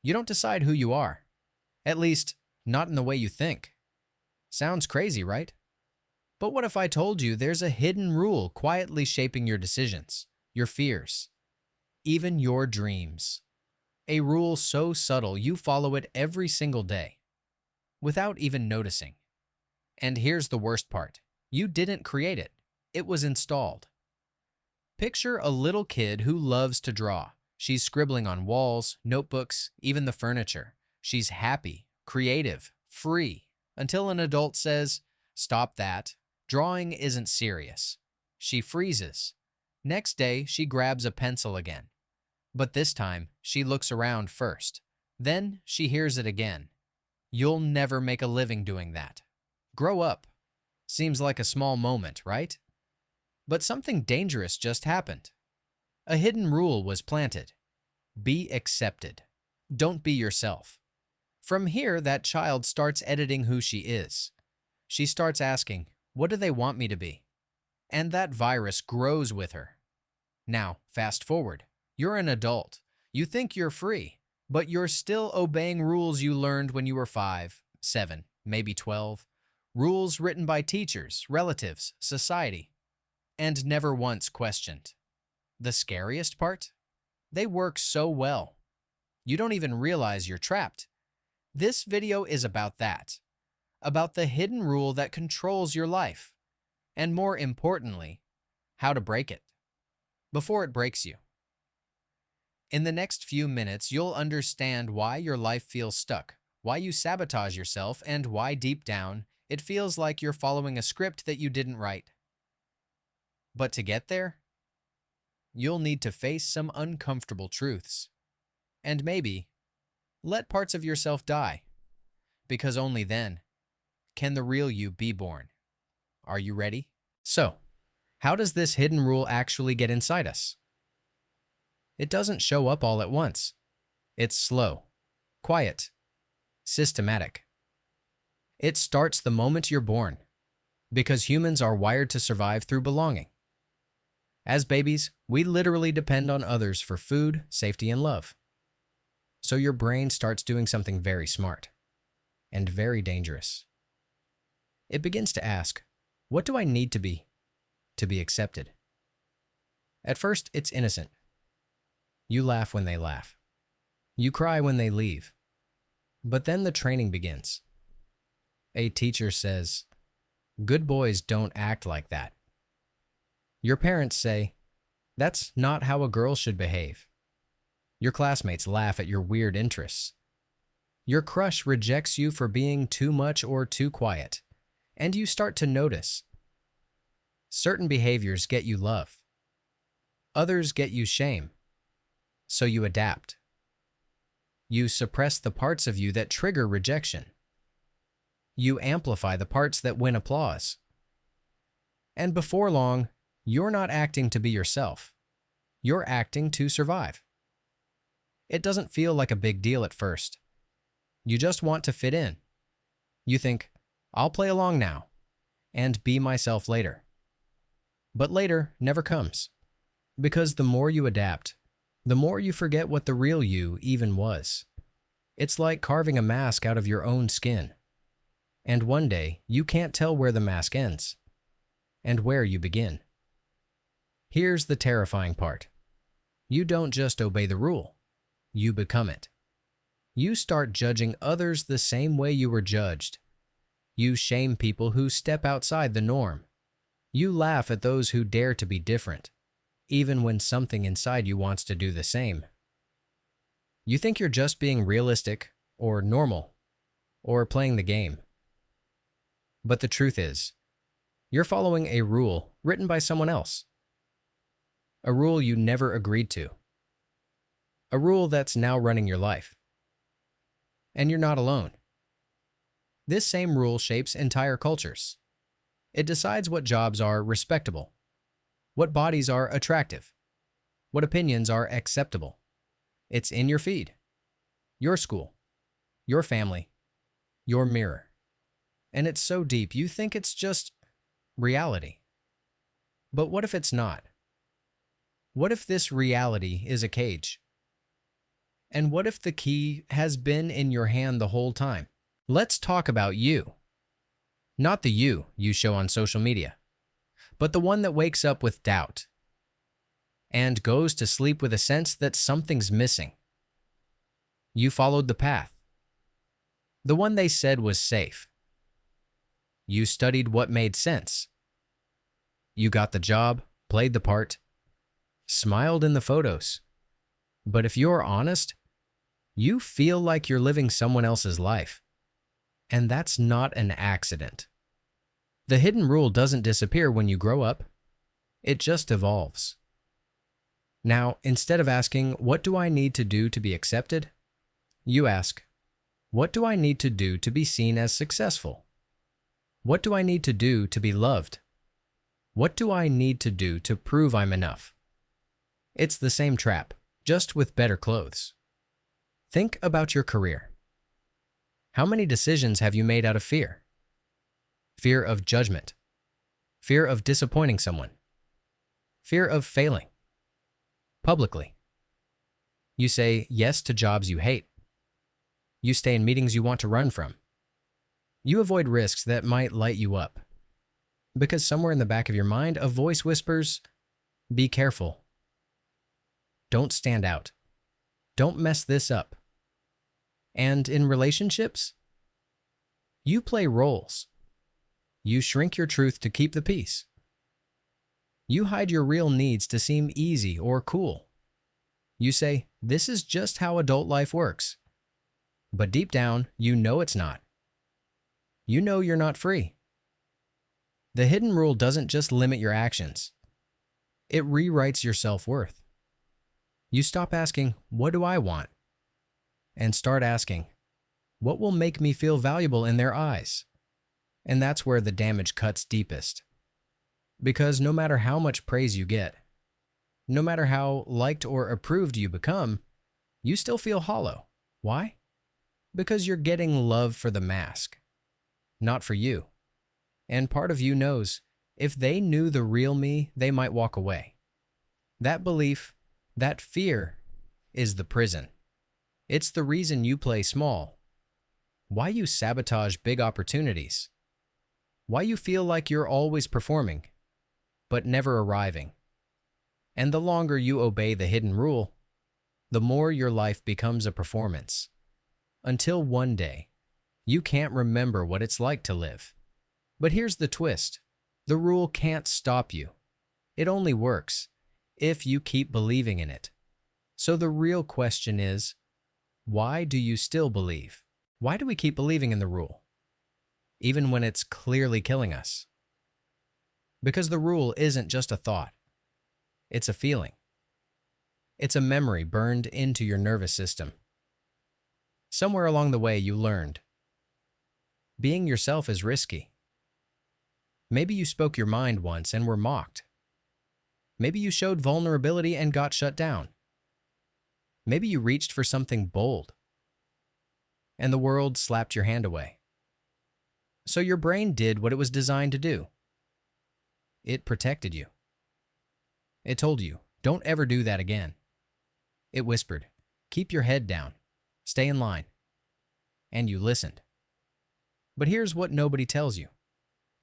You don't decide who you are. At least, not in the way you think. Sounds crazy, right? But what if I told you there's a hidden rule quietly shaping your decisions, your fears, even your dreams? A rule so subtle you follow it every single day, without even noticing. And here's the worst part. You didn't create it. It was installed. Picture a little kid who loves to draw. She's scribbling on walls, notebooks, even the furniture. She's happy, creative, free, until an adult says, "Stop that. Drawing isn't serious." She freezes. Next day, she grabs a pencil again. But this time, she looks around first. Then she hears it again. "You'll never make a living doing that. Grow up." Seems like a small moment, right? But something dangerous just happened. A hidden rule was planted. Be accepted. Don't be yourself. From here, that child starts editing who she is. She starts asking, "What do they want me to be?" And that virus grows with her. Now, fast forward. You're an adult. You think you're free, but you're still obeying rules you learned when you were 5, 7, maybe 12. Rules written by teachers, relatives, society, and never once questioned. The scariest part? They work so well. You don't even realize you're trapped. This video is about that. About the hidden rule that controls your life. And more importantly, how to break it. Before it breaks you. In the next few minutes, you'll understand why your life feels stuck, why you sabotage yourself, and why deep down, it feels like you're following a script that you didn't write. But to get there, you'll need to face some uncomfortable truths. And maybe, let parts of yourself die. Because only then can the real you be born. Are you ready? So, how does this hidden rule actually get inside us? It doesn't show up all at once. It's slow, quiet, systematic. It starts the moment you're born, because humans are wired to survive through belonging. As babies, we literally depend on others for food, safety, and love. So your brain starts doing something very smart and very dangerous. It begins to ask, what do I need to be accepted? At first, it's innocent. You laugh when they laugh. You cry when they leave. But then the training begins. A teacher says, "Good boys don't act like that." Your parents say, "That's not how a girl should behave." Your classmates laugh at your weird interests. Your crush rejects you for being too much or too quiet, and you start to notice. Certain behaviors get you love. Others get you shame. So you adapt. You suppress the parts of you that trigger rejection. You amplify the parts that win applause. And before long, you're not acting to be yourself. You're acting to survive. It doesn't feel like a big deal at first. You just want to fit in. You think, "I'll play along now and be myself later." But later never comes. Because the more you adapt, the more you forget what the real you even was. It's like carving a mask out of your own skin. And one day, you can't tell where the mask ends and where you begin. Here's the terrifying part. You don't just obey the rule. You become it. You start judging others the same way you were judged. You shame people who step outside the norm. You laugh at those who dare to be different, even when something inside you wants to do the same. You think you're just being realistic, or normal, or playing the game. But the truth is, you're following a rule written by someone else. A rule you never agreed to. A rule that's now running your life. And you're not alone. This same rule shapes entire cultures. It decides what jobs are respectable, what bodies are attractive, what opinions are acceptable. It's in your feed, your school, your family, your mirror. And it's so deep you think it's just reality. But what if it's not? What if this reality is a cage? And what if the key has been in your hand the whole time? Let's talk about you. Not the you show on social media, but the one that wakes up with doubt and goes to sleep with a sense that something's missing. You followed the path, the one they said was safe. You studied what made sense. You got the job, played the part, smiled in the photos. But if you're honest, you feel like you're living someone else's life. And that's not an accident. The hidden rule doesn't disappear when you grow up. It just evolves. Now, instead of asking, what do I need to do to be accepted? You ask, what do I need to do to be seen as successful? What do I need to do to be loved? What do I need to do to prove I'm enough? It's the same trap, just with better clothes. Think about your career. How many decisions have you made out of fear? Fear of judgment. Fear of disappointing someone. Fear of failing. Publicly. You say yes to jobs you hate. You stay in meetings you want to run from. You avoid risks that might light you up. Because somewhere in the back of your mind, a voice whispers, be careful. Don't stand out. Don't mess this up. And in relationships, you play roles. You shrink your truth to keep the peace. You hide your real needs to seem easy or cool. You say, this is just how adult life works. But deep down, you know it's not. You know you're not free. The hidden rule doesn't just limit your actions. It rewrites your self-worth. You stop asking, what do I want? And start asking, what will make me feel valuable in their eyes? And that's where the damage cuts deepest. Because no matter how much praise you get, no matter how liked or approved you become, you still feel hollow. Why? Because you're getting love for the mask, not for you. And part of you knows, if they knew the real me, they might walk away. That belief, that fear, is the prison. It's the reason you play small. Why you sabotage big opportunities. Why you feel like you're always performing, but never arriving. And the longer you obey the hidden rule, the more your life becomes a performance. Until one day, you can't remember what it's like to live. But here's the twist. The rule can't stop you. It only works if you keep believing in it. So the real question is, why do you still believe? Why do we keep believing in the rule, even when it's clearly killing us? Because the rule isn't just a thought. It's a feeling. It's a memory burned into your nervous system. Somewhere along the way, you learned being yourself is risky. Maybe you spoke your mind once and were mocked. Maybe you showed vulnerability and got shut down. Maybe you reached for something bold, and the world slapped your hand away. So your brain did what it was designed to do. It protected you. It told you, don't ever do that again. It whispered, keep your head down, stay in line. And you listened. But here's what nobody tells you.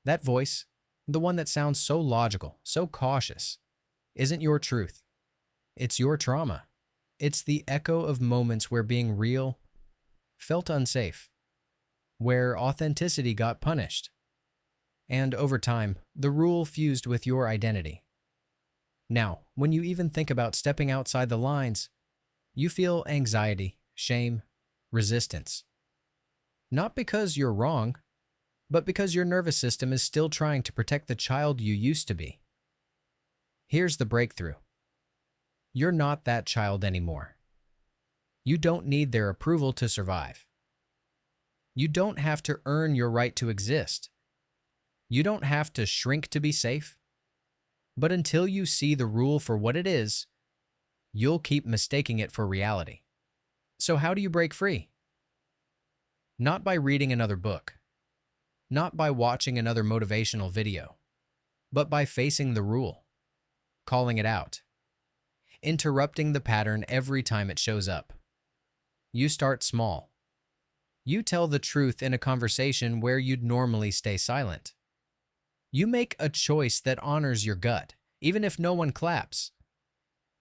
That voice, the one that sounds so logical, so cautious, isn't your truth. It's your trauma. It's the echo of moments where being real felt unsafe, where authenticity got punished. And over time, the rule fused with your identity. Now, when you even think about stepping outside the lines, you feel anxiety, shame, resistance. Not because you're wrong, but because your nervous system is still trying to protect the child you used to be. Here's the breakthrough. You're not that child anymore. You don't need their approval to survive. You don't have to earn your right to exist. You don't have to shrink to be safe. But until you see the rule for what it is, you'll keep mistaking it for reality. So how do you break free? Not by reading another book. Not by watching another motivational video. But by facing the rule. Calling it out. Interrupting the pattern every time it shows up. You start small. You tell the truth in a conversation where you'd normally stay silent. You make a choice that honors your gut, even if no one claps.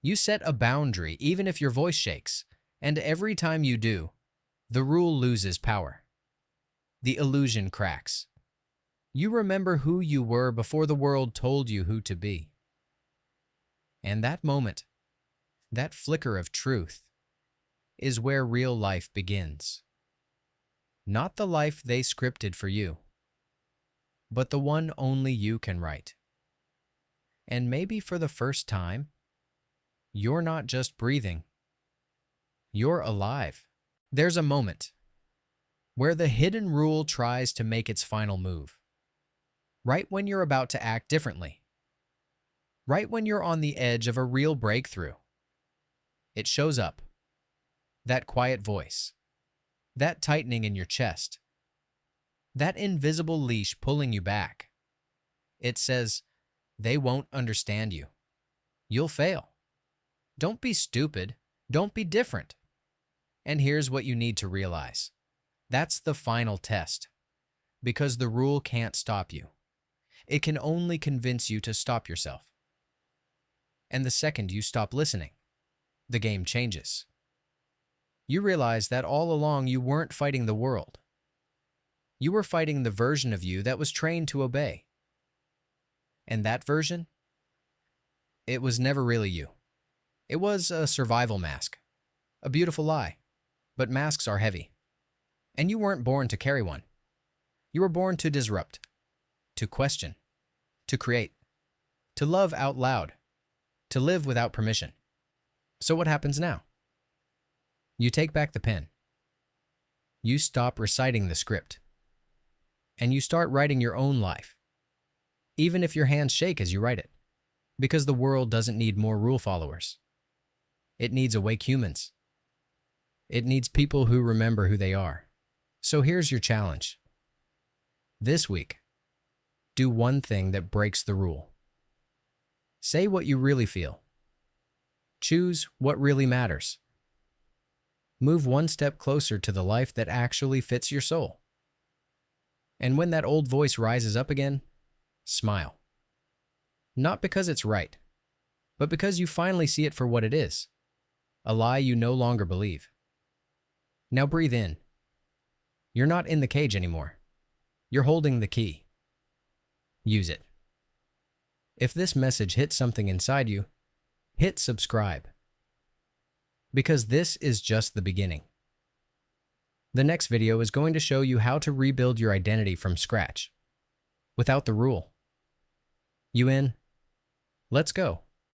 You set a boundary, even if your voice shakes. And every time you do, the rule loses power. The illusion cracks. You remember who you were before the world told you who to be. And that moment, that flicker of truth, is where real life begins. Not the life they scripted for you, but the one only you can write. And maybe for the first time, you're not just breathing, you're alive. There's a moment where the hidden rule tries to make its final move. Right when you're about to act differently. Right when you're on the edge of a real breakthrough. It shows up. That quiet voice. That tightening in your chest. That invisible leash pulling you back. It says, they won't understand you. You'll fail. Don't be stupid. Don't be different. And here's what you need to realize. That's the final test. Because the rule can't stop you. It can only convince you to stop yourself. And the second you stop listening, the game changes. You realize that all along you weren't fighting the world. You were fighting the version of you that was trained to obey. And that version? It was never really you. It was a survival mask. A beautiful lie. But masks are heavy. And you weren't born to carry one. You were born to disrupt, to question, to create, to love out loud, to live without permission. So what happens now? You take back the pen. You stop reciting the script. And you start writing your own life. Even if your hands shake as you write it. Because the world doesn't need more rule followers. It needs awake humans. It needs people who remember who they are. So here's your challenge. This week, do one thing that breaks the rule. Say what you really feel. Choose what really matters. Move one step closer to the life that actually fits your soul. And when that old voice rises up again, smile. Not because it's right, but because you finally see it for what it is. A lie you no longer believe. Now breathe in. You're not in the cage anymore. You're holding the key. Use it. If this message hits something inside you, hit subscribe. Because this is just the beginning. The next video is going to show you how to rebuild your identity from scratch, without the rule. You in? Let's go.